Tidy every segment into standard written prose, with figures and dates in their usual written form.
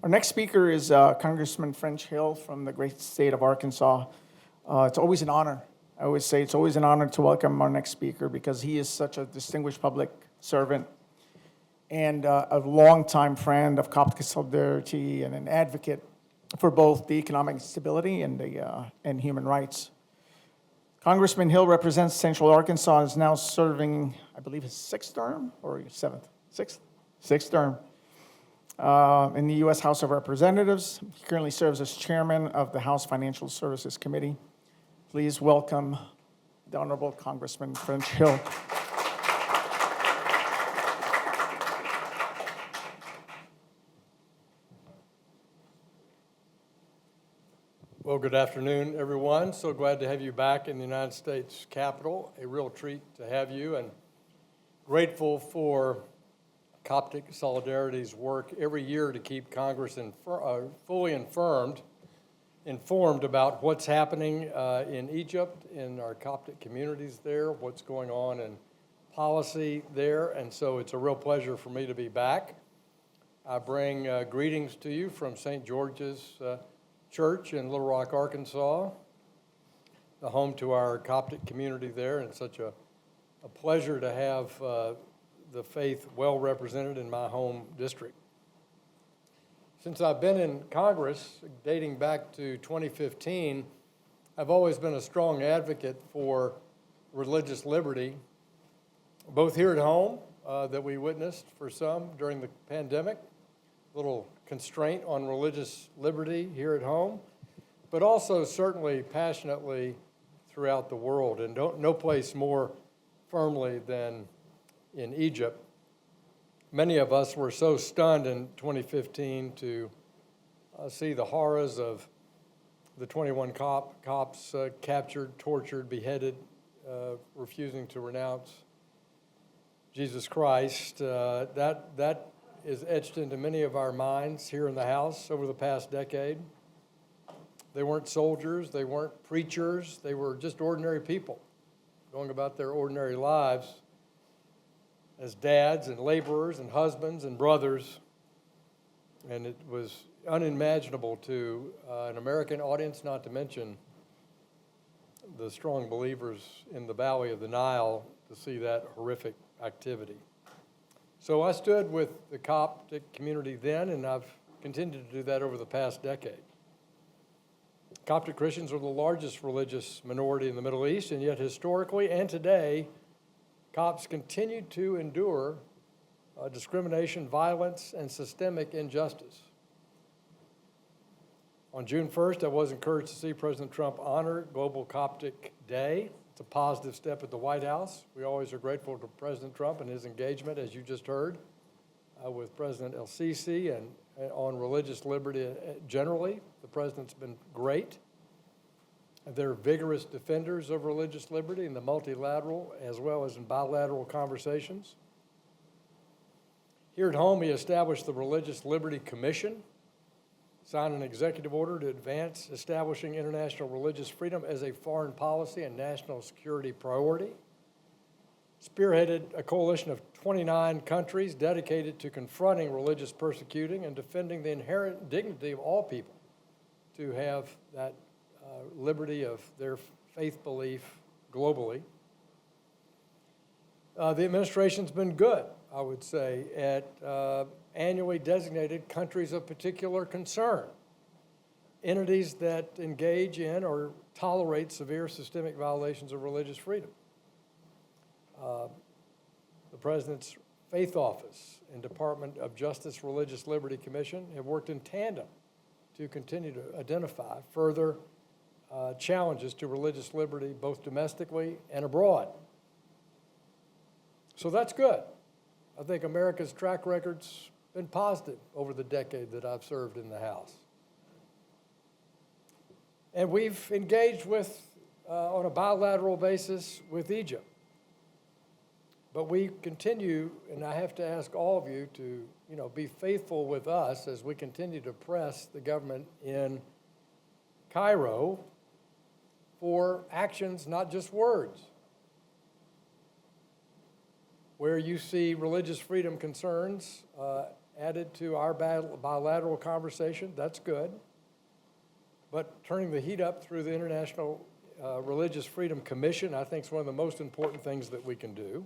Our next speaker is Congressman French Hill from the great state of Arkansas. It's always an honor. I always say it's always an honor to welcome our next speaker because he is such a distinguished public servant and a longtime friend of Coptic solidarity and an advocate for both the economic stability and human rights. Congressman Hill represents Central Arkansas and is now serving, I believe, his sixth term or seventh? Sixth term in the U.S. House of Representatives. He currently serves as chairman of the House Financial Services Committee. Please welcome the Honorable Congressman French Hill. Well, good afternoon, everyone. So glad to have you back in the United States Capitol. A real treat to have you, and grateful for Coptic Solidarity's work every year to keep Congress fully informed about what's happening in Egypt, in our Coptic communities there, what's going on in policy there, and so it's a real pleasure for me to be back. I bring greetings to you from St. George's Church in Little Rock, Arkansas, the home to our Coptic community there, and such a pleasure to have the faith well represented in my home district. Since I've been in Congress, dating back to 2015, I've always been a strong advocate for religious liberty, both here at home, that we witnessed for some during the pandemic, little constraint on religious liberty here at home, but also certainly passionately throughout the world, and no place more firmly than in Egypt. Many of us were so stunned in 2015 to see the horrors of the 21 cops captured, tortured, beheaded, refusing to renounce Jesus Christ. That is etched into many of our minds here in the House over the past decade. They weren't soldiers, they weren't preachers, they were just ordinary people going about their ordinary lives as dads and laborers and husbands and brothers. And it was unimaginable to an American audience, not to mention the strong believers in the valley of the Nile, to see that horrific activity. So I stood with the Coptic community then, and I've continued to do that over the past decade. Coptic Christians are the largest religious minority in the Middle East, and yet historically and today, Copts continue to endure discrimination, violence, and systemic injustice. On June 1st, I was encouraged to see President Trump honor Global Coptic Day. It's a positive step at the White House. We always are grateful to President Trump and his engagement, as you just heard, with President El-Sisi and on religious liberty generally. The president's been great. They're vigorous defenders of religious liberty in the multilateral as well as in bilateral conversations. Here at home, he established the Religious Liberty Commission, signed an executive order to advance establishing international religious freedom as a foreign policy and national security priority, spearheaded a coalition of 29 countries dedicated to confronting religious persecuting and defending the inherent dignity of all people to have that liberty of their faith belief globally. The administration's been good, I would say, at annually designated countries of particular concern, entities that engage in or tolerate severe systemic violations of religious freedom. The President's Faith Office and Department of Justice Religious Liberty Commission have worked in tandem to continue to identify further challenges to religious liberty, both domestically and abroad. So that's good. I think America's track record's been positive over the decade that I've served in the House. And we've engaged with, on a bilateral basis with Egypt. But we continue, and I have to ask all of you to, be faithful with us as we continue to press the government in Cairo for actions, not just words. Where you see religious freedom concerns added to our bilateral conversation. That's good. But turning the heat up through the International Religious Freedom Commission, I think, is one of the most important things that we can do.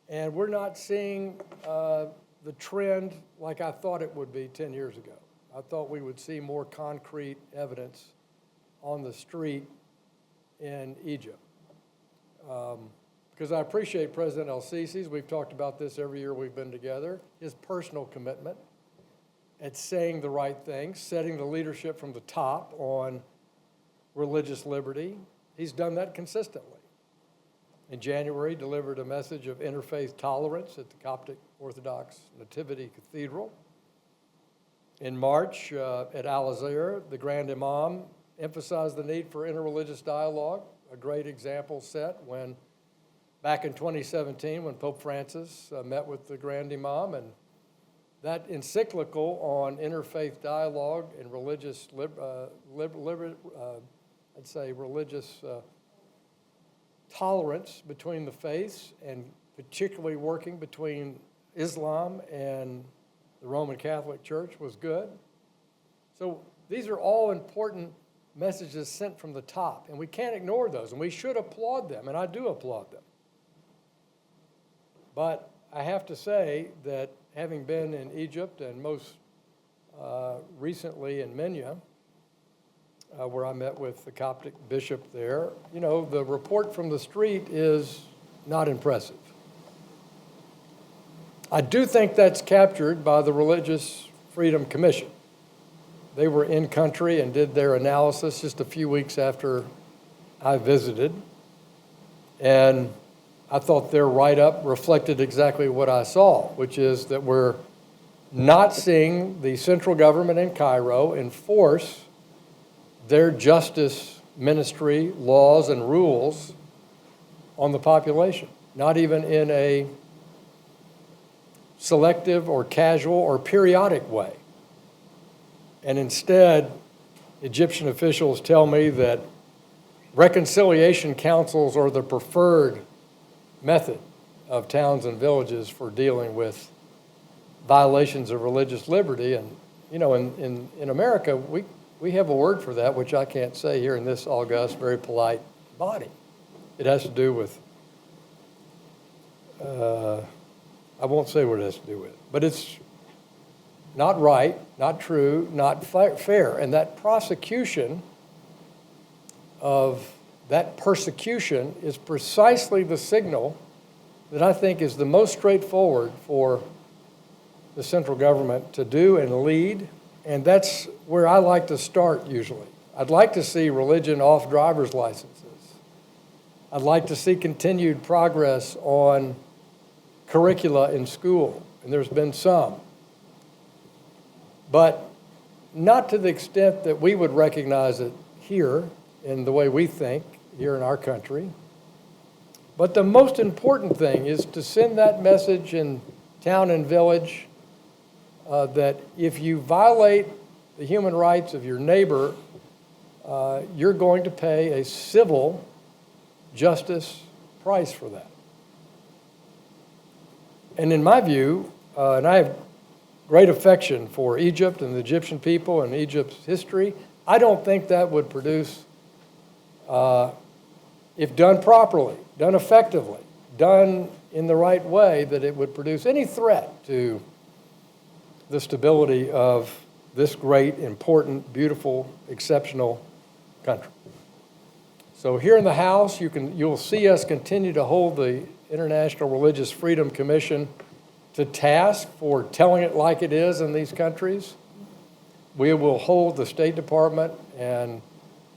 And we're not seeing the trend like I thought it would be 10 years ago. I thought we would see more concrete evidence on the street in Egypt. Because I appreciate President El-Sisi's, we've talked about this every year we've been together, his personal commitment at saying the right things, setting the leadership from the top on religious liberty. He's done that consistently. In January, delivered a message of interfaith tolerance at the Coptic Orthodox Nativity Cathedral. In March, at Al-Azhar, the Grand Imam emphasized the need for interreligious dialogue, a great example set when, back in 2017, when Pope Francis met with the Grand Imam, and that encyclical on interfaith dialogue and religious, religious tolerance between the faiths, and particularly working between Islam and the Roman Catholic Church, was good. So these are all important messages sent from the top, and we can't ignore those, and we should applaud them, and I do applaud them. But I have to say that having been in Egypt and most recently in Minya, where I met with the Coptic bishop there, you know, the report from the street is not impressive. I do think that's captured by the Religious Freedom Commission. They were in country and did their analysis just a few weeks after I visited, and I thought their write-up reflected exactly what I saw, which is that we're not seeing the central government in Cairo enforce their justice ministry laws and rules on the population, not even in a selective or casual or periodic way. And instead, Egyptian officials tell me that reconciliation councils are the preferred method of towns and villages for dealing with violations of religious liberty. And, you know, in America, we have a word for that, which I can't say here in this august, very polite body. It has to do with, I won't say what it has to do with, but it's not right, not true, not fair. And that prosecution of that persecution is precisely the signal that I think is the most straightforward for the central government to do and lead. And that's where I like to start usually. I'd like to see religion off driver's licenses. I'd like to see continued progress on curricula in school, and there's been some. But not to the extent that we would recognize it here in the way we think here in our country. But the most important thing is to send that message in town and village that if you violate the human rights of your neighbor, you're going to pay a civil justice price for that. And in my view, and I have great affection for Egypt and the Egyptian people and Egypt's history, I don't think that would produce, if done properly, done effectively, done in the right way, that it would produce any threat to the stability of this great, important, beautiful, exceptional country. So here in the House, you'll see us continue to hold the International Religious Freedom Commission to task for telling it like it is in these countries. We will hold the State Department and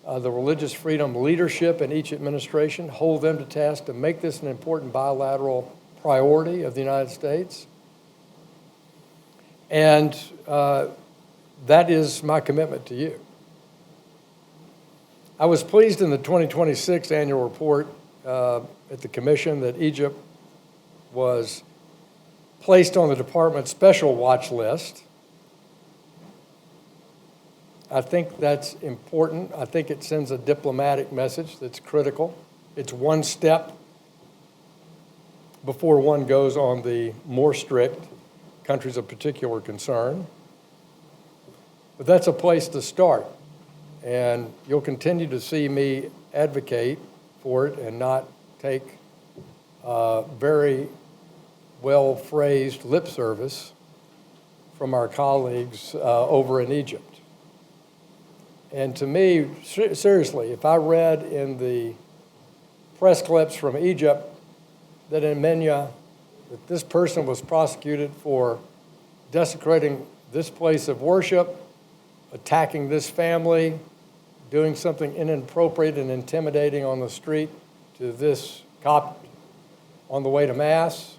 the religious freedom leadership in each administration, hold them to task to make this an important bilateral priority of the United States. And that is my commitment to you. I was pleased in the 2026 annual report at the Commission that Egypt was placed on the department's special watch list. I think that's important. I think it sends a diplomatic message that's critical. It's one step before one goes on the more strict countries of particular concern. But that's a place to start. And you'll continue to see me advocate for it and not take very well-phrased lip service from our colleagues over in Egypt. And to me, seriously, if I read in the press clips from Egypt that in Menya, that this person was prosecuted for desecrating this place of worship, attacking this family, doing something inappropriate and intimidating on the street to this Copt on the way to Mass,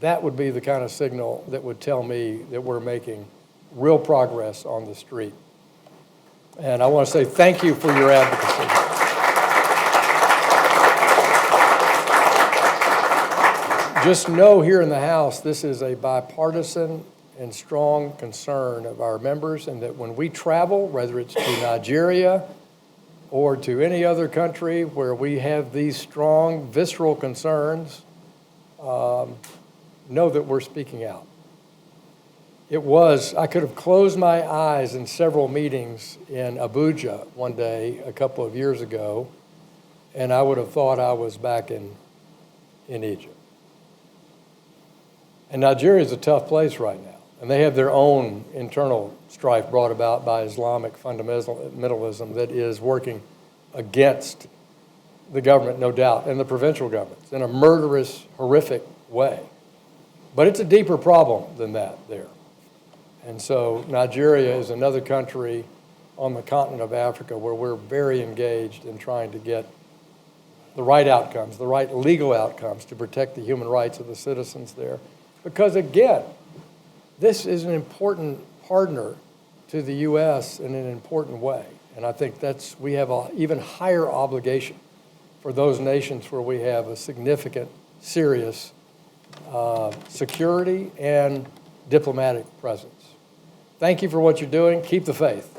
that would be the kind of signal that would tell me that we're making real progress on the street. And I want to say thank you for your advocacy. Just know here in the House, this is a bipartisan and strong concern of our members, and that when we travel, whether it's to Nigeria or to any other country where we have these strong, visceral concerns, know that we're speaking out. I could have closed my eyes in several meetings in Abuja one day a couple of years ago, and I would have thought I was back in Egypt. And Nigeria is a tough place right now, and they have their own internal strife brought about by Islamic fundamentalism that is working against the government, no doubt, and the provincial governments in a murderous, horrific way. But it's a deeper problem than that there. And so Nigeria is another country on the continent of Africa where we're very engaged in trying to get the right outcomes, the right legal outcomes to protect the human rights of the citizens there. Because again, this is an important partner to the U.S. in an important way. And I think we have an even higher obligation for those nations where we have a significant, serious security and diplomatic presence. Thank you for what you're doing. Keep the faith.